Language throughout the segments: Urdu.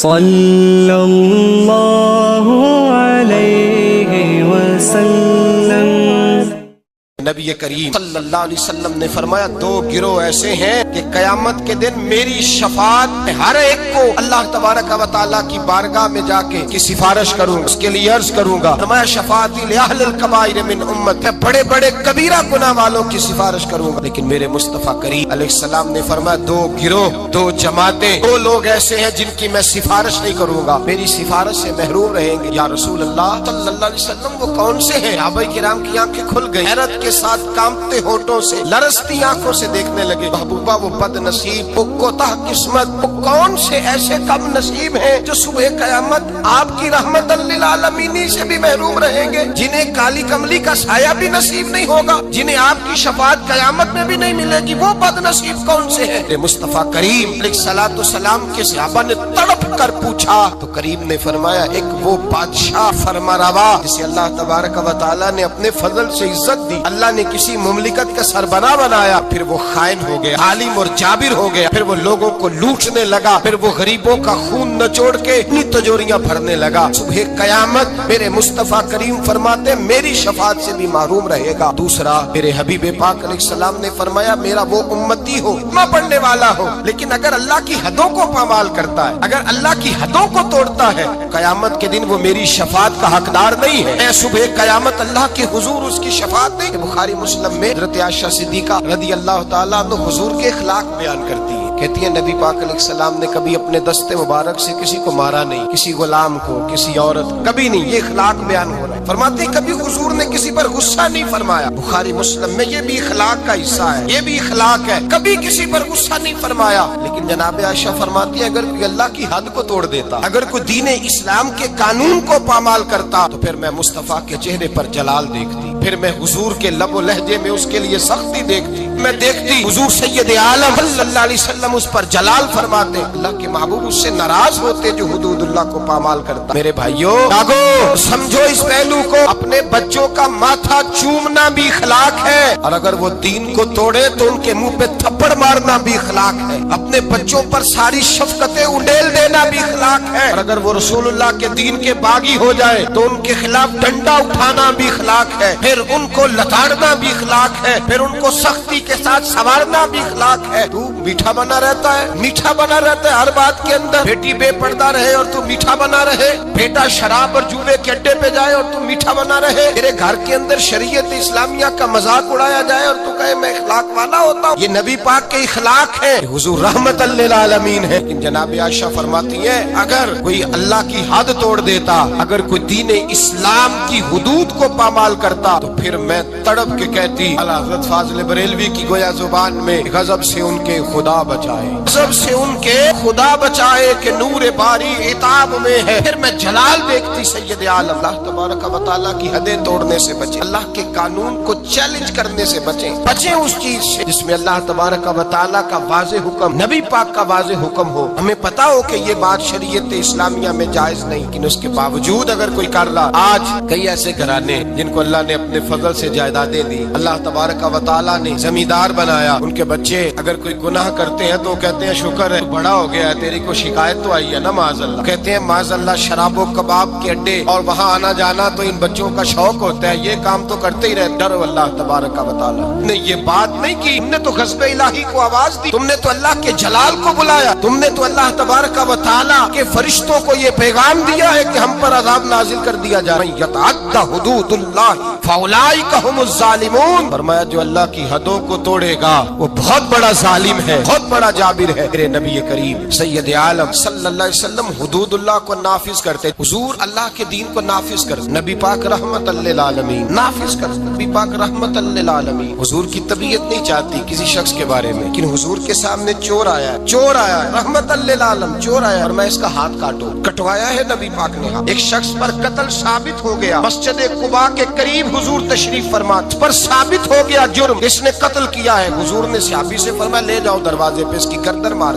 صلی اللہ علیہ وسلم۔ نبی کریم صلی اللہ علیہ وسلم نے فرمایا دو گروہ ایسے ہیں کہ قیامت کے دن میری شفاعت میں ہر ایک کو اللہ تبارک و تعالیٰ کی بارگاہ میں جا کے کی سفارش کروں، اس کے لیے عرض کروں گا۔ فرمایا شفاعتی لأہل الکبائر من امت، میں بڑے بڑے کبیرہ گناہ والوں کی سفارش کروں گا۔ لیکن میرے مصطفیٰ کریم علیہ السلام نے فرمایا دو گروہ، دو جماعتیں، دو لوگ ایسے ہیں جن کی میں سفارش نہیں کروں گا، میری سفارش سے محروم رہیں گے۔ یا رسول اللہ صلی اللہ علیہ وسلم وہ کون سے ہیں؟ صحابہ کرام کی آنکھیں کھل گئی، حیرت کے ساتھ کانپتے ہونٹوں سے، لرزتی آنکھوں سے دیکھنے لگے۔ محبوبہ وہ بد نصیب، وہ کوتاہ قسمت، وہ کون سے ایسے کم نصیب ہیں جو صبح قیامت آپ کی رحمت للعالمین سے بھی محروم رہیں گے، جنہیں کالی کملی کا سایہ بھی نصیب نہیں ہوگا، جنہیں آپ کی شفاعت قیامت میں بھی نہیں ملے گی، وہ بد نصیب کون سے ہیں؟ مصطفیٰ کریم علیہ الصلوۃ والسلام کے صحابہ نے تڑپ کر پوچھا تو کریم نے فرمایا ایک وہ بادشاہ فرمانروا جسے اللہ تبارک و تعالیٰ نے اپنے فضل سے عزت دی، اللہ نے کسی مملکت کا سربراہ بنایا، پھر وہ خائن ہو گیا، عالم اور جابر ہو گیا، پھر وہ لوگوں کو لوٹنے لگا، پھر وہ غریبوں کا خون نچوڑ کے اپنی تجوریاں بھرنے لگا۔ صبح قیامت میرے مصطفیٰ کریم فرماتے میری شفاعت سے بھی محروم رہے گا۔ دوسرا میرے حبیب پاک علیہ السلام نے فرمایا میرا وہ امتی ہو، کلمہ پڑھنے والا ہو، لیکن اگر اللہ کی حدوں کو پامال کرتا ہے، اگر اللہ کی حدوں کو توڑتا ہے، قیامت کے دن وہ میری شفاعت کا حقدار نہیں ہے۔ اے صبح قیامت اللہ کے حضور اس کی شفاعت نہیں۔ بخاری مسلم میں حضرت عائشہ صدیقہ رضی اللہ تعالیٰ عنہ حضور کے اخلاق بیان کرتی ہے، کہتی ہے نبی پاک علیہ السلام نے کبھی اپنے دستے مبارک سے کسی کو مارا نہیں، کسی غلام کو، کسی عورت، کبھی نہیں۔ یہ اخلاق بیان ہو رہا ہے۔ فرماتے ہیں کبھی حضور نے کسی پر غصہ نہیں فرمایا۔ بخاری مسلم میں یہ بھی اخلاق کا حصہ ہے، یہ بھی اخلاق ہے، کبھی کسی پر غصہ نہیں فرمایا۔ لیکن جناب عائشہ فرماتی ہے اگر کوئی اللہ کی حد کو توڑ دیتا، اگر کوئی دین اسلام کے قانون کو پامال کرتا تو پھر میں مصطفیٰ کے چہرے پر جلال دیکھتی، پھر میں حضور کے لب و لہجے میں اس کے لیے سختی دیکھتی، میں دیکھتی حضور سید عالم صلی اللہ علیہ وسلم اس پر جلال فرماتے، اللہ کے محبوب اس سے ناراض ہوتے جو حدود اللہ کو پامال کرتا۔ میرے بھائیوں جاگو، سمجھو اس پہلو کو، اپنے بچوں کا ماتھا چومنا بھی اخلاق ہے، اور اگر وہ دین کو توڑے تو ان کے منہ پہ تھپڑ مارنا بھی اخلاق ہے، اپنے بچوں پر ساری شفقتیں انڈیل دینا بھی اخلاق ہے، اور اگر وہ رسول اللہ کے دین کے باغی ہو جائے تو ان کے خلاف ڈنڈا اٹھانا بھی اخلاق ہے، پھر ان کو لتاڑنا بھی اخلاق ہے، پھر ان کو سختی کے ساتھ سنوارنا بھی اخلاق ہے۔ تو میٹھا بنا رہتا ہے، میٹھا بنا رہتا ہے ہر بات کے اندر، بیٹی بے پردہ رہے اور تو میٹھا بنا رہے، بیٹا شراب اور جوے کے اڈے پہ جائے اور تو میٹھا بنا رہے، تیرے گھر کے اندر شریعت اسلامیہ کا مذاق اڑایا جائے اور تو کہے میں اخلاق والا ہوتا ہوں۔ یہ نبی پاک کے اخلاق ہے، حضور رحمت للعالمین ہے۔ لیکن جناب عائشہ فرماتی ہیں اگر کوئی اللہ کی حد توڑ دیتا، اگر کوئی دین اسلام کی حدود کو پامال کرتا تو پھر میں تڑپ کے کہتی اللہ حضرت فاضل بریلوی کی گویا زبان میں غضب سے ان کے خدا بچائے، غضب سے ان کے خدا بچائے کہ نور باری عتاب میں ہے۔ پھر میں جلال دیکھتی سید عالم، اللہ تبارک و تعالیٰ کی حدیں توڑنے سے بچیں، اللہ کے قانون کو چیلنج کرنے سے بچیں، بچیں اس چیز سے جس میں اللہ تبارک و تعالیٰ کا واضح حکم، نبی پاک کا واضح حکم ہو، ہمیں پتا ہو کہ یہ بات شریعت اسلامیہ میں جائز نہیں، لیکن اس کے باوجود اگر کوئی کر رہا۔ آج کئی ایسے گھرانے جن کو اللہ نے اپنے فضل سے جائیدادیں دی، اللہ تبارک و تعالیٰ نے زمیندار بنایا، ان کے بچے اگر کوئی گناہ کرتے ہیں تو کہتے ہیں شکر ہے بڑا ہو گیا ہے، تیری کو شکایت تو آئی ہے نا معاذ اللہ، کہتے ہیں معاذ اللہ شراب و کباب کے اڈے اور وہاں آنا جانا تو ان بچوں کا شوق ہوتا ہے، یہ کام تو کرتے ہی رہتے۔ ڈرو اللہ تبارک و تعالیٰ نے یہ بات نہیں کی، تم نے تو غضب الہی کو آواز دی، تم نے تو اللہ کے جلال کو بلایا، تم نے تو اللہ تبارک و تعالیٰ کے فرشتوں کو یہ پیغام دیا ہے کہ ہم پر عذاب نازل کر دیا جائے۔ من یتعدی حدود اللہ فاولئک هم الظالمون، فرمایا جو اللہ کی حدوں کو توڑے گا وہ بہت بڑا ظالم ہے، بہت بڑا جابر ہے۔ میرے نبی کریم سید عالم صلی اللہ علیہ وسلم حدود اللہ کو نافذ کرتے، حضور اللہ کے دین کو نافذ کرتے، نبی پاک رحمت للعالمین نافذ کرتے، نبی پاک رحمت للعالمین۔ حضور کی طبیعت نہیں چاہتی کسی شخص کے بارے میں، لیکن حضور کے سامنے چور آیا ہے، چور آیا ہے، رحمت للعالم چور آیا اور میں اس کا ہاتھ کاٹوں، کٹوایا ہے نبی پاک نے۔ ایک شخص پر قتل ثابت ہو گیا، مسجد قباء کے قریب حضور تشریف فرما، پر ثابت ہو گیا جرم، اس نے قتل کیا ہے۔ حضور نے صحابی سے فرمایا لے جاؤ دروازے پہ اس کی گردن مار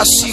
80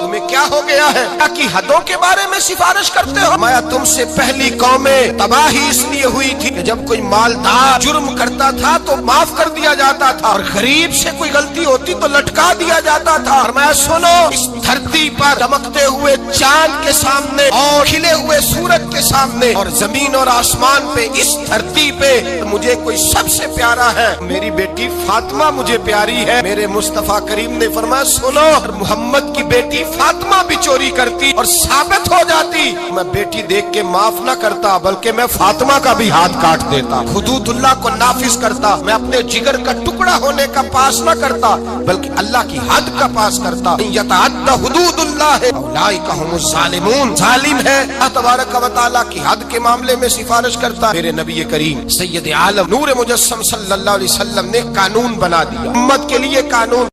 تمہیں کیا ہو گیا ہے؟ کیا کی حدوں کے بارے میں سفارش کرتے ہو؟ میں تم سے پہلی قومیں تباہی اس لیے ہوئی تھی کہ جب کوئی مالدار جرم کرتا تھا تو معاف کر دیا جاتا تھا، اور غریب سے کوئی غلطی ہوتی تو لٹکا دیا جاتا تھا۔ اور میں سنو، اس دھرتی پر چمکتے ہوئے چاند کے سامنے اور کھلے ہوئے سورج کے سامنے اور زمین اور آسمان پہ، اس دھرتی پہ مجھے کوئی سب سے پیارا ہے، میری بیٹی فاطمہ مجھے پیاری ہے۔ میرے مصطفیٰ کریم نے فرمایا سنو، محمد کی بیٹی فاطمہ بھی چوری کرتی اور ثابت ہو جاتی، میں بیٹی دیکھ کے معاف نہ کرتا بلکہ میں فاطمہ کا بھی ہاتھ کاٹ دیتا، حدود اللہ کو نافذ کرتا، میں اپنے جگر کا ٹکڑا ہونے کا پاس نہ کرتا بلکہ اللہ کی حد کا پاس کرتا۔ یتعد حدود اللہ اولئک هم الظالمون، ظالم ہے اللہ تبارک و تعالیٰ کی حد کے معاملے میں سفارش کرتا۔ میرے نبی کریم سید عالم نور مجسم صلی اللہ علیہ وسلم نے قانون بنا دیا، امت کے لیے قانون۔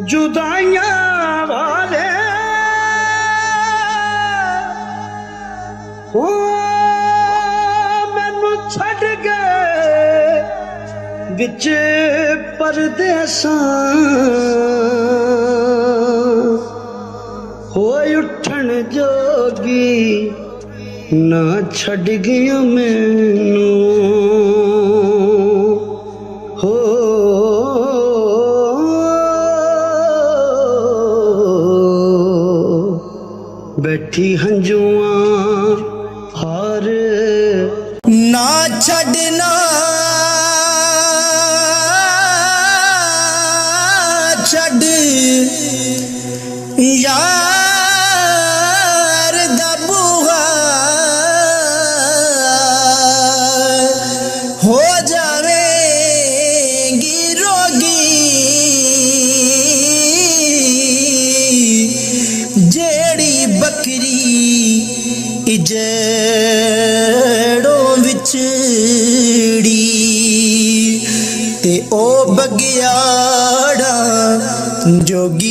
جدائیاں والے مینو چھڈ گئے بچ پردیساں، ہوئے اٹھن جوگی نہ چھڈ گیا مینو، بیٹھی ہنجواں ہار نہ چھڈنا، چھڈ یار دا بوہا، ہو جاویں گی روگی جیڑی بکری جڑوں وچڑی تے او بگیاڑا جوگی